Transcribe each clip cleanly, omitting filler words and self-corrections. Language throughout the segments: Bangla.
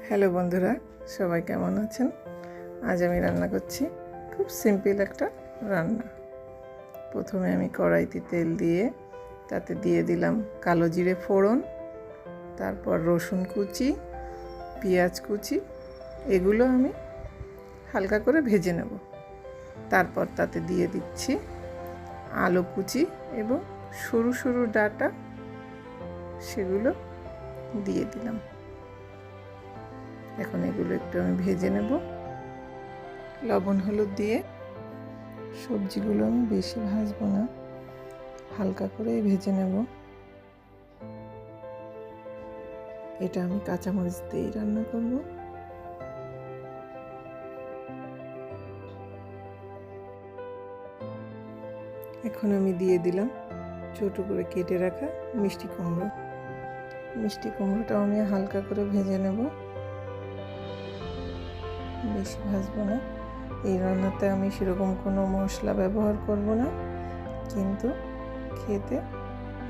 হ্যালো বন্ধুরা, সবাই কেমন আছেন? আজ আমি রান্না করছি খুব সিম্পল একটা রান্না। প্রথমে আমি কড়াইতে তেল দিয়ে তাতে দিয়ে দিলাম কালো জিরে ফোড়ন, তারপর রসুন কুচি, পেঁয়াজ কুচি, এগুলো আমি হালকা করে ভেজে নেব। তারপর তাতে দিয়ে দিচ্ছি আলু কুচি এবং সরু সরু ডাঁটা, সেগুলো দিয়ে দিলাম। এখন এগুলো একটু আমি ভেজে নেব। লবণ হলুদ দিয়ে সবজিগুলো আমি বেশি ভাজবো না, হালকা করেই ভেজে নেব। এটা আমি কাঁচামরিচ দিয়েই রান্না করব। এখন আমি দিয়ে দিলাম ছোট করে কেটে রাখা মিষ্টি কুমড়ো। মিষ্টি কুমড়োটাও আমি হালকা করে ভেজে নেব, বেশি ভাজবো না। এই রান্নাতে আমি সেরকম কোনো মশলা ব্যবহার করব না, কিন্তু খেতে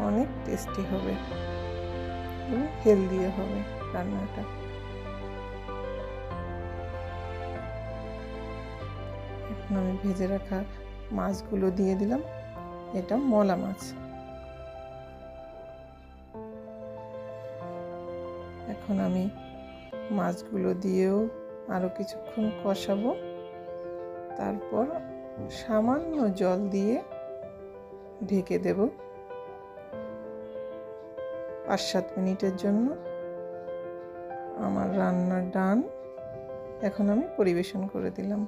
অনেক টেস্টি হবে এবং হেলদিও হবে রান্নাটা। এখন আমি ভেজে রাখা মাছগুলো দিয়ে দিলাম। এটা মলা মাছ। এখন আমি মাছগুলো দিয়েও আরও কিছুক্ষণ কষাবো। তারপর সামান্য জল দিয়ে ঢেকে দেব 5-7 মিনিটের জন্য। আমার রান্না ডান। এখন আমি পরিবেশন করে দিলাম।